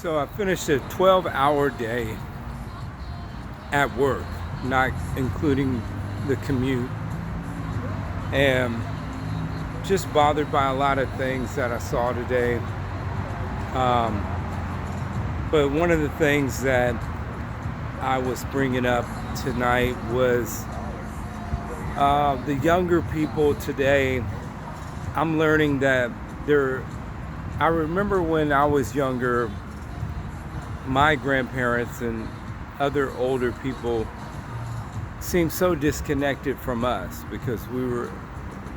So I finished a 12-hour day at work, not including the commute, and just bothered by a lot of things that I saw today. Um, but one of the things that I was bringing up tonight was the younger people today. I'm learning that I remember when I was younger, my grandparents and other older people seemed so disconnected from us because we were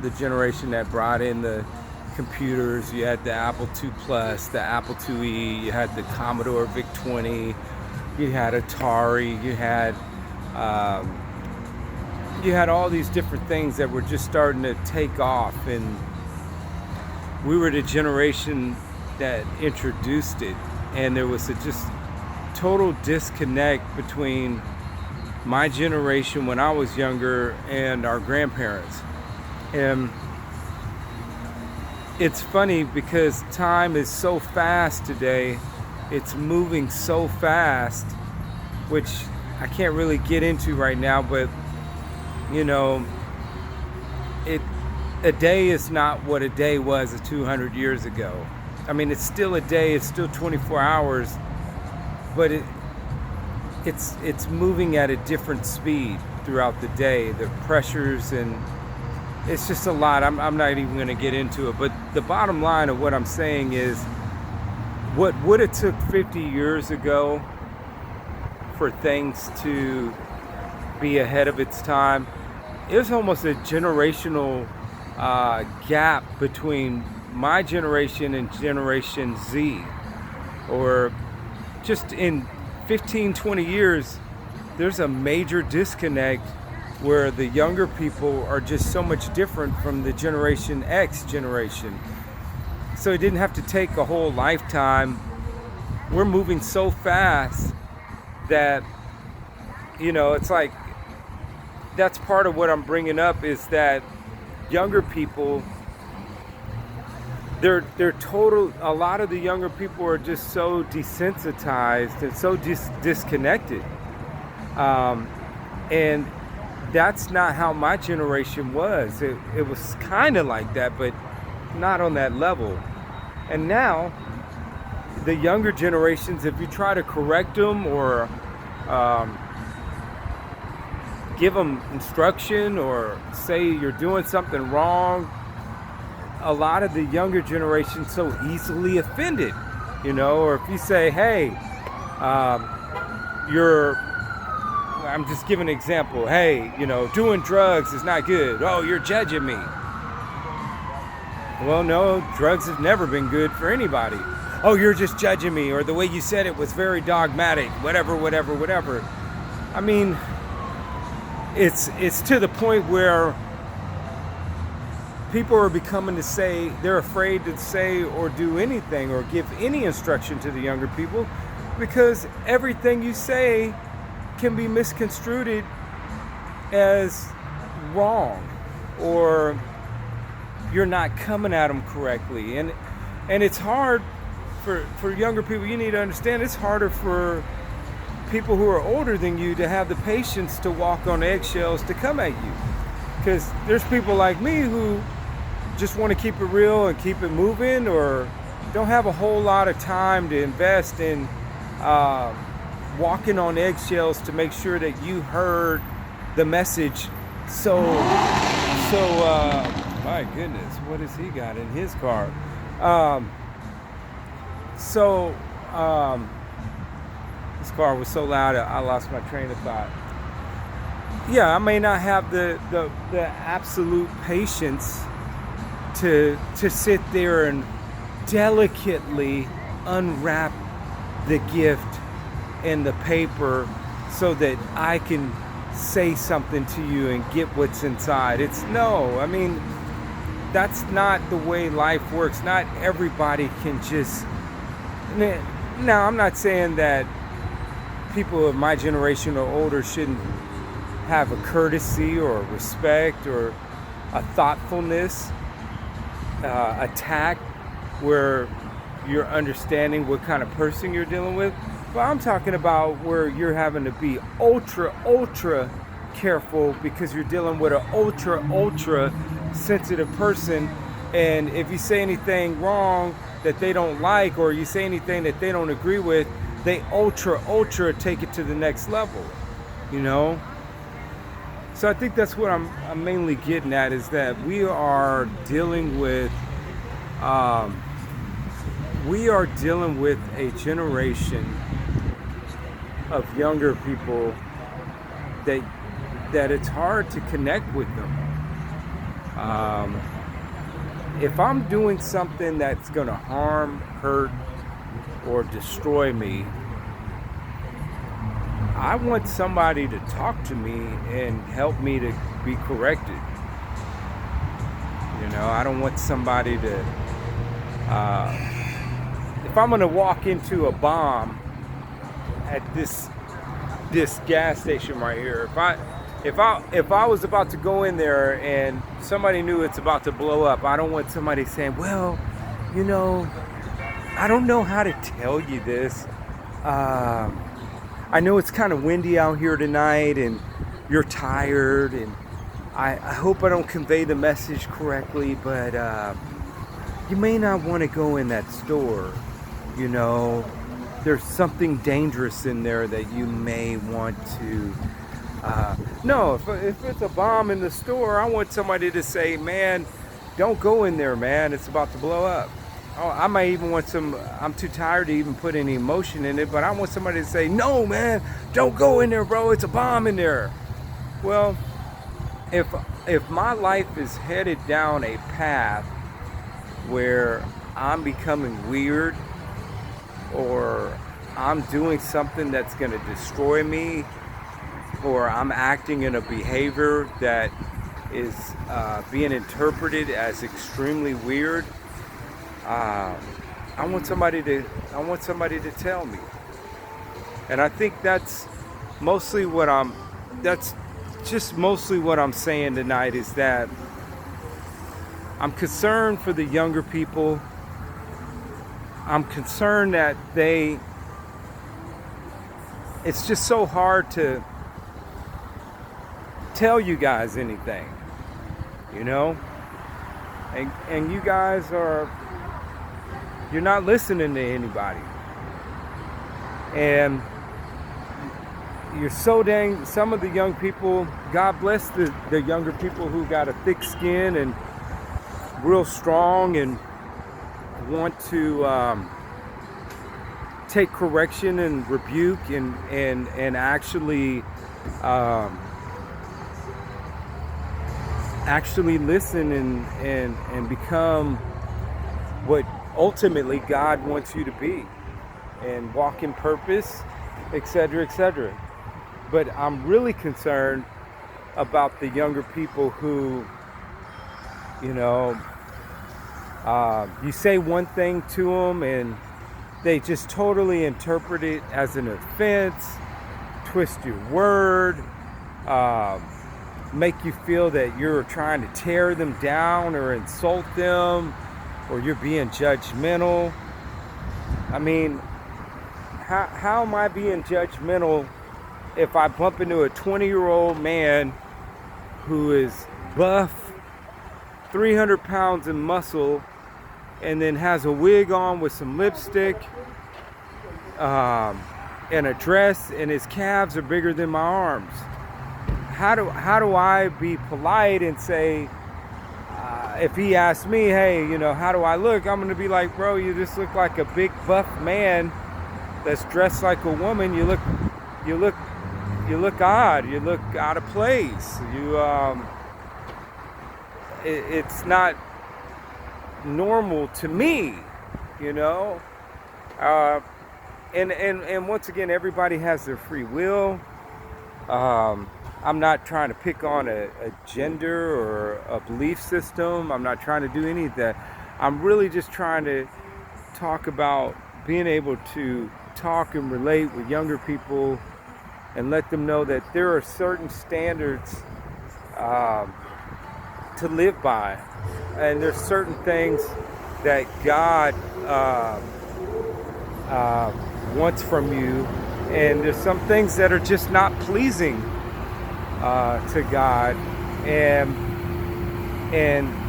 the generation that brought in the computers. You had the Apple II Plus, the Apple IIe, you had the Commodore VIC-20, you had Atari, you had all these different things that were just starting to take off, and we were the generation that introduced it, and there was a just total disconnect between my generation when I was younger and our grandparents. And it's funny because time is so fast today. It's moving so fast, which I can't really get into right now, but a day is not what a day was 200 years ago. I mean, it's still a day, it's still 24 hours, but it's moving at a different speed throughout the day. The pressures, and it's just a lot. I'm not even going to get into it, but the bottom line of what I'm saying is what would have took 50 years ago for things to be ahead of its time, it was almost a generational gap between my generation and Generation Z. Or just in 15-20 years, there's a major disconnect where the younger people are just so much different from the Generation X generation. So it didn't have to take a whole lifetime. We're moving so fast that it's like, that's part of what I'm bringing up, is that younger people, they're total. A lot of the younger people are just so desensitized and so disconnected, and that's not how my generation was. It was kind of like that, but not on that level. And now the younger generations, if you try to correct them or give them instruction or say you're doing something wrong, a lot of the younger generation so easily offended, or if you say, hey, I'm just giving an example, hey, doing drugs is not good. Oh, you're judging me. Well, no, drugs have never been good for anybody. Oh, you're just judging me, or the way you said it was very dogmatic, whatever. I mean, it's to the point where people are becoming to say, they're afraid to say or do anything or give any instruction to the younger people, because everything you say can be misconstrued as wrong, or you're not coming at them correctly. And it's hard for younger people. You need to understand, it's harder for people who are older than you to have the patience to walk on eggshells to come at you, because there's people like me who just want to keep it real and keep it moving, or don't have a whole lot of time to invest in walking on eggshells to make sure that you heard the message. So my goodness, what has he got in his car? This car was so loud I lost my train of thought. Yeah, I may not have the absolute patience to sit there and delicately unwrap the gift in the paper so that I can say something to you and get what's inside. I mean, that's not the way life works. Not everybody can just. Now, I'm not saying that people of my generation or older shouldn't have a courtesy or a respect or a thoughtfulness, a tact, where you're understanding what kind of person you're dealing with. But I'm talking about where you're having to be ultra careful because you're dealing with an ultra sensitive person. And if you say anything wrong that they don't like, or you say anything that they don't agree with, they ultra take it to the next level, you know? So I think that's what I'm mainly getting at, is that we are dealing with a generation of younger people that it's hard to connect with them. If I'm doing something that's going to harm, hurt, or destroy me, I want somebody to talk to me and help me to be corrected. You know, I don't want somebody to, if I'm going to walk into a bomb at this gas station right here, if I was about to go in there and somebody knew it's about to blow up, I don't want somebody saying, well, you know, I don't know how to tell you this. I know it's kind of windy out here tonight and you're tired, and I hope I don't convey the message correctly, but you may not want to go in that store. You know, there's something dangerous in there that you may want to... No, if it's a bomb in the store, I want somebody to say, man, don't go in there, man. It's about to blow up. Oh, I might even want I'm too tired to even put any emotion in it, but I want somebody to say, no, man, don't go in there, bro. It's a bomb in there. Well, if my life is headed down a path where I'm becoming weird, or I'm doing something that's going to destroy me, or I'm acting in a behavior that is being interpreted as extremely weird, I want somebody to tell me. And I think that's just mostly what I'm saying tonight, is that I'm concerned for the younger people. I'm concerned that it's just so hard to tell you guys anything, you know? And you guys you're not listening to anybody. And you're so some of the young people, God bless the younger people who got a thick skin and real strong and want to take correction and rebuke and actually listen and become what ultimately God wants you to be, and walk in purpose, etc., etc. But I'm really concerned about the younger people who, you know, you say one thing to them and they just totally interpret it as an offense, twist your word, make you feel that you're trying to tear them down or insult them, or you're being judgmental. I mean, how am I being judgmental if I bump into a 20-year-old man who is buff, 300 pounds in muscle, and then has a wig on with some lipstick, and a dress, and his calves are bigger than my arms? How do I be polite and say, if he asks me, hey, you know, how do I look? I'm gonna be like, bro, you just look like a big buff man that's dressed like a woman. You look odd. You look out of place. It's not normal to me, you know. And once again, everybody has their free will. I'm not trying to pick on a gender or a belief system. I'm not trying to do any of that. I'm really just trying to talk about being able to talk and relate with younger people and let them know that there are certain standards to live by. And there's certain things that God wants from you, and there's some things that are just not pleasing to God, and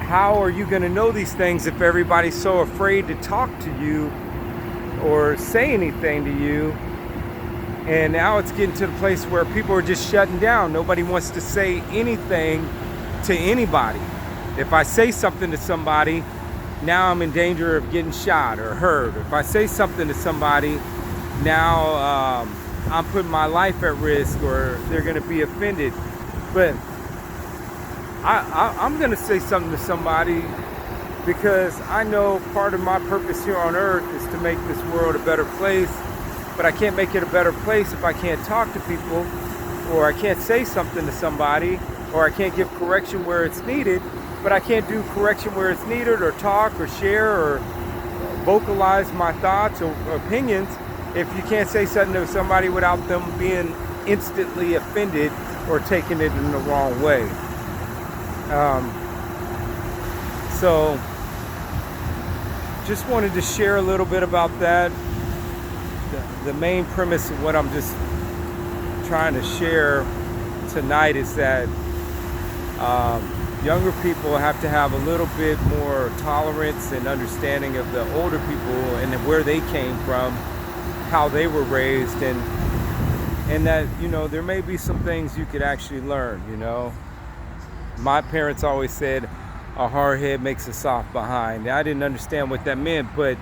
how are you going to know these things if everybody's so afraid to talk to you or say anything to you? And now it's getting to the place where people are just shutting down. Nobody wants to say anything to anybody. If I say something to somebody, now I'm in danger of getting shot or hurt. If I say something to somebody, now I'm putting my life at risk, or they're going to be offended. But I'm going to say something to somebody because I know part of my purpose here on earth is to make this world a better place. But I can't make it a better place if I can't talk to people, or I can't say something to somebody, or I can't give correction where it's needed. But I can't do correction where it's needed, or talk, or share, or vocalize my thoughts or opinions if you can't say something to somebody without them being instantly offended or taking it in the wrong way. So just wanted to share a little bit about that. The main premise of what I'm just trying to share tonight is that younger people have to have a little bit more tolerance and understanding of the older people and where they came from, how they were raised, and that, you know, there may be some things you could actually learn. You know, my parents always said a hard head makes a soft behind. I didn't understand what that meant, but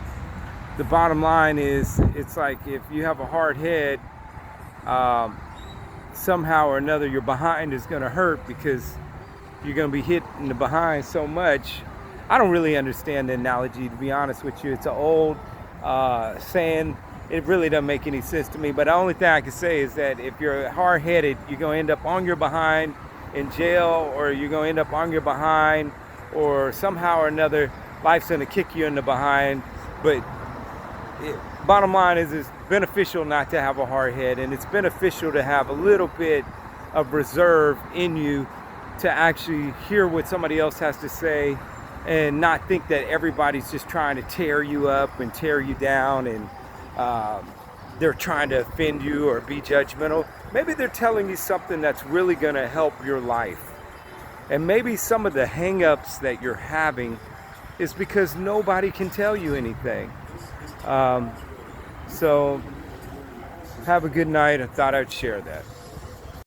the bottom line is, it's like if you have a hard head, somehow or another your behind is going to hurt because you're going to be hit in the behind so much. I don't really understand the analogy, to be honest with you. It's an old saying. It really doesn't make any sense to me. But the only thing I can say is that if you're hard-headed, you're going to end up on your behind in jail, or you're going to end up on your behind, or somehow or another life's going to kick you in the behind. But bottom line is, it's beneficial not to have a hard head, and it's beneficial to have a little bit of reserve in you to actually hear what somebody else has to say, and not think that everybody's just trying to tear you up and tear you down, and they're trying to offend you or be judgmental. Maybe they're telling you something that's really going to help your life. And maybe some of the hang-ups that you're having is because nobody can tell you anything. So have a good night. I thought I'd share that.